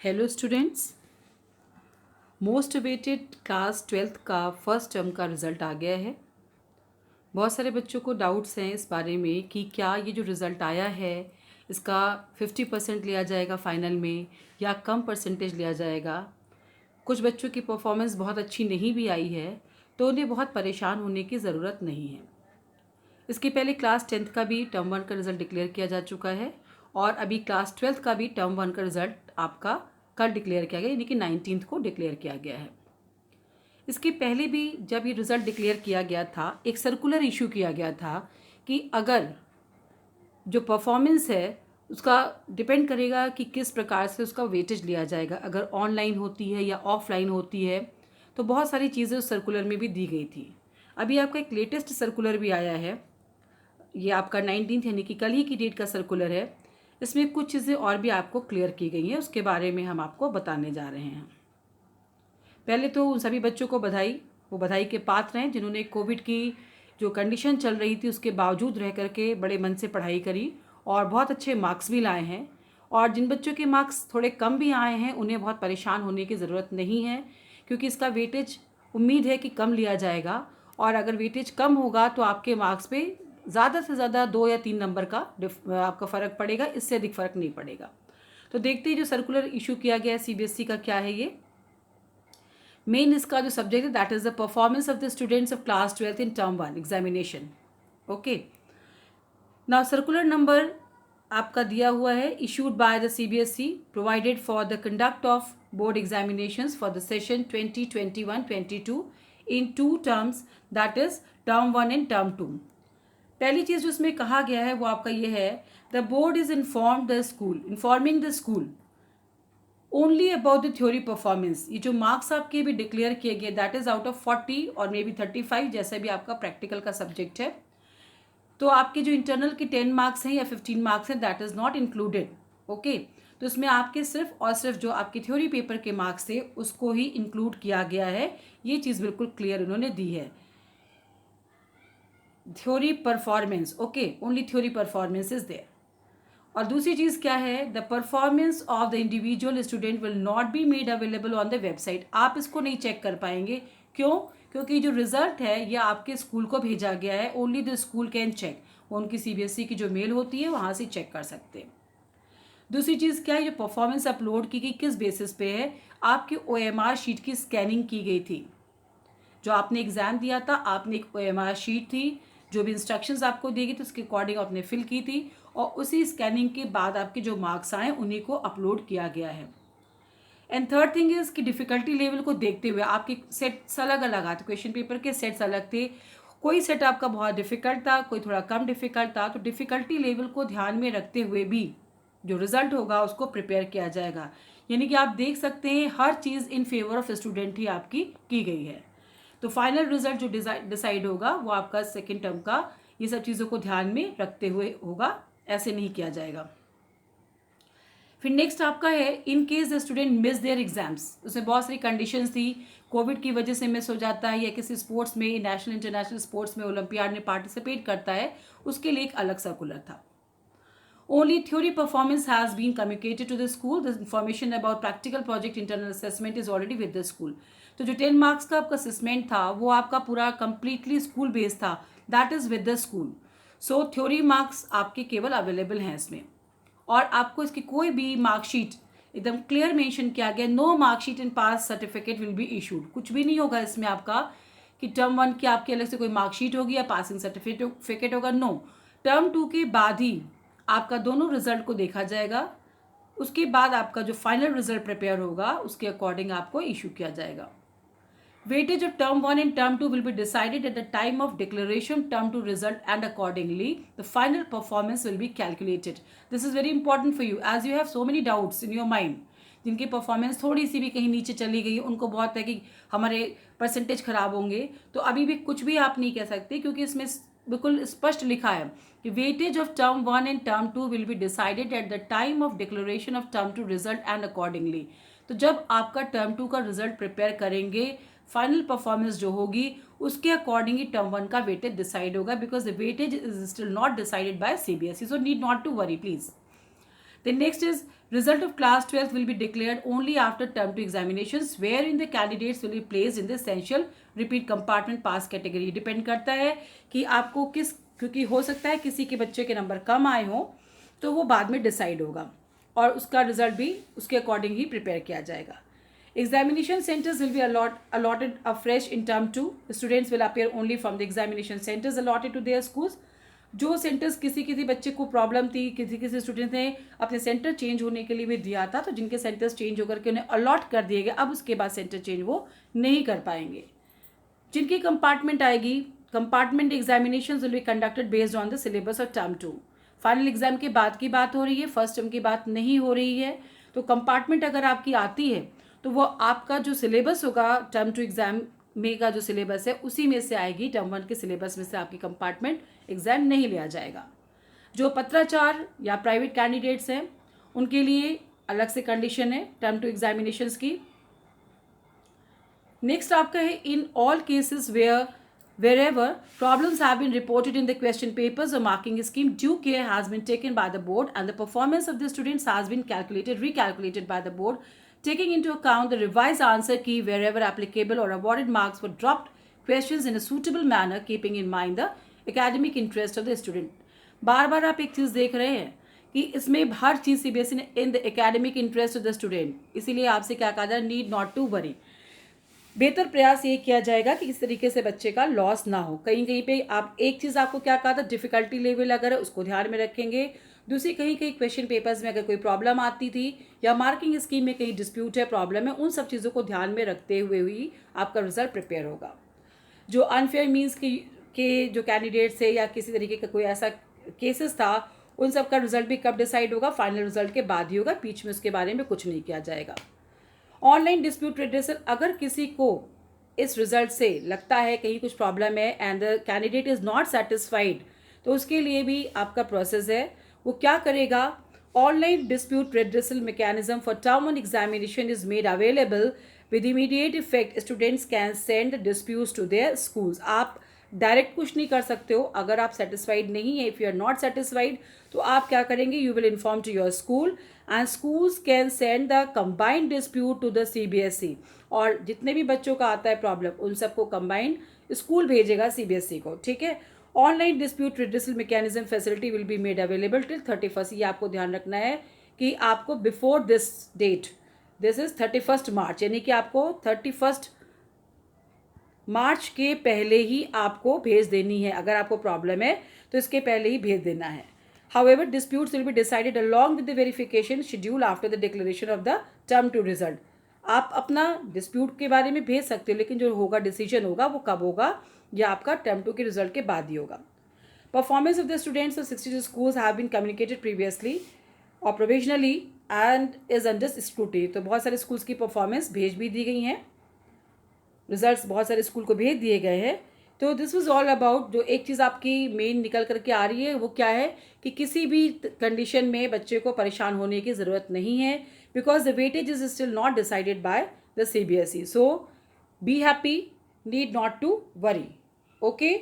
Hello students, most awaited class 12th का first term का result आ गया है। बहुत सारे बच्चों को डाउट्स हैं इस बारे में कि क्या ये जो रिज़ल्ट आया है इसका 50% लिया जाएगा फाइनल में या कम परसेंटेज लिया जाएगा। कुछ बच्चों की परफॉर्मेंस बहुत अच्छी नहीं भी आई है, तो उन्हें बहुत परेशान होने की ज़रूरत नहीं है। इसके पहले क्लास 10th का भी टर्म 1 का रिज़ल्ट डिक्लेयर किया जा चुका है और अभी क्लास 12th का भी टर्म 1 का रिज़ल्ट आपका कल डिक्लेयर किया गया, यानी कि 19th को डिक्लेयर किया गया है। इसके पहले भी जब ये रिज़ल्ट डिक्लेयर किया गया था, एक सर्कुलर इशू किया गया था कि अगर जो परफॉर्मेंस है उसका डिपेंड करेगा कि किस प्रकार से उसका वेटेज लिया जाएगा, अगर ऑनलाइन होती है या ऑफलाइन होती है। तो बहुत सारी चीज़ें उस सर्कुलर में भी दी गई थी। अभी आपका एक लेटेस्ट सर्कुलर भी आया है, ये आपका 19th यानी कि कल ही की डेट का सर्कुलर है। इसमें कुछ चीज़ें और भी आपको क्लियर की गई हैं, उसके बारे में हम आपको बताने जा रहे हैं। पहले तो उन सभी बच्चों को बधाई, वो बधाई के पात्र हैं जिन्होंने कोविड की जो कंडीशन चल रही थी उसके बावजूद रह करके बड़े मन से पढ़ाई करी और बहुत अच्छे मार्क्स भी लाए हैं। और जिन बच्चों के मार्क्स थोड़े कम भी आए हैं उन्हें बहुत परेशान होने की ज़रूरत नहीं है, क्योंकि इसका वेटेज उम्मीद है कि कम लिया जाएगा। और अगर वेटेज कम होगा तो आपके मार्क्स पे ज़्यादा से ज़्यादा 2 या 3 नंबर का आपका फ़र्क पड़ेगा, इससे अधिक फ़र्क नहीं पड़ेगा। तो देखते ही जो सर्कुलर इशू किया गया है सीबीएसई का क्या है। ये मेन इसका जो सब्जेक्ट है that is the performance of the students of class 12th in term 1 examination. Okay, now circular number आपका दिया हुआ है, issued by the CBSE, provided for the conduct of board examinations for the session 2021-22 in two terms, that is term 1 and term 2। पहली चीज जो इसमें कहा गया है वो आपका ये है, the board is informing the school only about the theory performance. ये जो मार्क्स आपके भी डिक्लेयर किए गए दैट इज आउट ऑफ 40 और मे बी 35, जैसा भी आपका प्रैक्टिकल का सब्जेक्ट है। तो आपके जो इंटरनल के 10 मार्क्स हैं या 15 मार्क्स हैं that is not included. Okay, तो इसमें आपके सिर्फ और सिर्फ जो आपके थ्योरी पेपर के मार्क्स थे उसको ही इंक्लूड किया गया है। ये चीज़ बिल्कुल क्लियर उन्होंने दी है। Theory performance, okay, only theory performance is there. और दूसरी चीज़ क्या है, the performance of the individual student will not be made available on the website. आप इसको नहीं चेक कर पाएंगे, क्यों? क्योंकि जो रिजल्ट है ये आपके स्कूल को भेजा गया है, only the school can check. वो उनकी सीबीएसई की जो मेल होती है वहाँ से चेक कर सकते हैं। दूसरी चीज़ क्या है, जो परफॉर्मेंस अपलोड की गई किस बेसिस पे है, आपकी ओएमआर शीट की स्कैनिंग की गई थी। जो आपने एग्जाम दिया था, आपने एक ओएमआर शीट थी, जो भी इंस्ट्रक्शंस आपको दी गई थी उसके अकॉर्डिंग आपने फिल की थी और उसी स्कैनिंग के बाद आपके जो मार्क्स आए उन्हीं को अपलोड किया गया है। एंड थर्ड थिंग इज कि डिफिकल्टी लेवल को देखते हुए आपके सेट्स अलग अलग आते, क्वेश्चन पेपर के सेट्स अलग थे। कोई सेट आपका बहुत डिफिकल्ट था, कोई थोड़ा कम डिफिकल्ट था। तो डिफिकल्टी लेवल को ध्यान में रखते हुए भी जो रिजल्ट होगा उसको प्रिपेयर किया जाएगा। यानी कि आप देख सकते हैं हर चीज़ इन फेवर ऑफ स्टूडेंट ही आपकी की गई है। तो फाइनल रिजल्ट जो डिसाइड होगा वो आपका सेकेंड टर्म का ये सब चीज़ों को ध्यान में रखते हुए होगा, ऐसे नहीं किया जाएगा। फिर नेक्स्ट आपका है, in case the student miss their exams. उसमें बहुत सारी कंडीशंस थी, कोविड की वजह से मिस हो जाता है या किसी स्पोर्ट्स में, नेशनल इंटरनेशनल स्पोर्ट्स में, ओलंपियाड में पार्टिसिपेट करता है, उसके लिए एक अलग सर्कुलर था। Only theory performance has been communicated to the school. The information about practical project internal assessment is already with the school. तो जो 10 मार्क्स का आपका असेसमेंट था वो आपका पूरा कंप्लीटली स्कूल बेस्ड था, that is with the school. So theory marks आपके केवल अवेलेबल हैं इसमें, और आपको इसकी कोई भी मार्कशीट एकदम क्लियर मेंशन किया गया, no marksheet in pass certificate will be issued. कुछ भी नहीं होगा इसमें आपका कि टर्म 1 की आपकी अलग से कोई मार्कशीट होगी या पासिंग सर्टिफिकेट होगा, नो। टर्म 2 के बाद ही आपका दोनों रिजल्ट को देखा जाएगा, उसके बाद आपका जो फाइनल रिजल्ट प्रिपेयर होगा उसके अकॉर्डिंग आपको इशू किया जाएगा। Weightage of term 1 and term 2 will be decided at the time of declaration term 2 result and accordingly the final performance will be calculated. This is very important for you as you have so many doubts in your mind. जिनकी performance थोड़ी सी भी कहीं नीचे चली गई, उनको बहुत है कि हमारे परसेंटेज खराब होंगे, तो अभी भी कुछ भी आप नहीं कह सकते, क्योंकि इसमें बिल्कुल स्पष्ट लिखा है कि weightage of term 1 and term 2 will be decided at the time of declaration of term 2 result and accordingly. तो जब आपका टर्म 2 का रिजल्ट प्रिपेयर करेंगे, फाइनल परफॉर्मेंस जो होगी उसके अकॉर्डिंग ही टर्म 1 का वेटेज डिसाइड होगा, because the weightage is still not decided by CBSE, so need not to worry please. The Then next is result of class 12th will be declared only after term 2 examinations wherein the candidates will be placed in the essential repeat compartment pass category. Depend करता है कि आपको किस, क्योंकि हो सकता है किसी के बच्चे के नंबर कम आए हों तो वो बाद में डिसाइड होगा और उसका रिजल्ट भी उसके अकॉर्डिंग ही प्रिपेयर किया जाएगा. Examination centers will be allotted afresh in term 2. Students will appear only from the examination centers allotted to their schools. जो सेंटर्स किसी किसी बच्चे को प्रॉब्लम थी, किसी किसी स्टूडेंट ने अपने सेंटर चेंज होने के लिए भी दिया था, तो जिनके सेंटर्स चेंज होकर के उन्हें अलॉट कर दिए गए, अब उसके बाद सेंटर चेंज वो नहीं कर पाएंगे. जिनकी कंपार्टमेंट आएगी, compartment examination will be conducted based on the syllabus of term 2. Final exam के बाद की बात हो रही है, फर्स्ट टर्म की बात नहीं हो रही है. तो कंपार्टमेंट अगर आपकी आती है तो वो आपका जो सिलेबस होगा टर्म 2 एग्जाम में का जो सिलेबस है उसी में से आएगी. टर्म 1 के सिलेबस में से आपकी कंपार्टमेंट एग्जाम नहीं लिया जाएगा. जो पत्राचार या प्राइवेट कैंडिडेट्स हैं उनके लिए अलग से कंडीशन है टर्म 2 एग्जामिनेशंस की. नेक्स्ट आपका है in all cases wherever problems have been reported in the question papers or marking scheme, due care has been taken by the board and the performance of the students has been recalculated by the board, taking into account the revised answer key wherever applicable, or awarded marks for dropped questions in a suitable manner, keeping in mind the academic interest of the student. बार बार आप एक चीज़ देख रहे हैं कि इसमें हर चीज़ CBSE ने in the academic interest of the student, इसीलिए आपसे क्या कहा जाए, नीड नॉट टू वरी. बेहतर प्रयास ये किया जाएगा कि इस तरीके से बच्चे का लॉस ना हो. कहीं कहीं पे आप एक चीज़ आपको क्या कहा था, डिफिकल्टी लेवल अगर है उसको ध्यान में रखेंगे. दूसरी कहीं कहीं क्वेश्चन पेपर्स में अगर कोई प्रॉब्लम आती थी या मार्किंग स्कीम में कहीं डिस्प्यूट है, प्रॉब्लम है, उन सब चीज़ों को ध्यान में रखते हुए ही आपका रिजल्ट प्रिपेयर होगा. जो अनफेयर मीन्स के जो कैंडिडेट्स है या किसी तरीके का कोई ऐसा केसेस था, उन सब का रिजल्ट भी कब डिसाइड होगा, फाइनल रिजल्ट के बाद ही होगा. बीच में उसके बारे में कुछ नहीं किया जाएगा. ऑनलाइन डिस्प्यूट रिड्रेसल, अगर किसी को इस रिजल्ट से लगता है कहीं कुछ प्रॉब्लम है and the candidate is not satisfied, तो उसके लिए भी आपका प्रोसेस है. वो क्या करेगा, online dispute redressal mechanism for term 1 examination is made available with immediate effect. Students can send disputes to their schools. आप डायरेक्ट कुछ नहीं कर सकते हो. अगर आप सेटिस्फाइड नहीं है, if you are not satisfied, तो आप क्या करेंगे, you will inform to your school and schools can send the combined dispute to the CBSE. और जितने भी बच्चों का आता है प्रॉब्लम, उन सबको कंबाइंड स्कूल भेजेगा CBSE को. ठीक है. Online dispute redressal mechanism facility will be made available till 31st. ये आपको ध्यान रखना है कि आपको before this date, this is 31st March, यानी कि आपको 31st मार्च के पहले ही आपको भेज देनी है. अगर आपको प्रॉब्लम है तो इसके पहले ही भेज देना है. However, disputes will be decided along with the verification schedule after the declaration of the term 2 result. आप अपना डिस्प्यूट के बारे में भेज सकते हो, लेकिन जो होगा डिसीजन होगा वो कब होगा, या आपका टर्म 2 के रिजल्ट के बाद ही होगा. Performance of the students of 62 schools have been communicated previously और provisionally and is under scrutiny. तो बहुत सारे स्कूल्स की परफॉर्मेंस भेज भी दी गई हैं, रिजल्ट्स बहुत सारे स्कूल को भेज दिए गए हैं. तो दिस वाज ऑल अबाउट. जो एक चीज़ आपकी मेन निकल करके आ रही है वो क्या है कि किसी भी कंडीशन में बच्चे को परेशान होने की ज़रूरत नहीं है, because the weightage is still not decided by the CBSE. So be happy, need not to worry. Okay.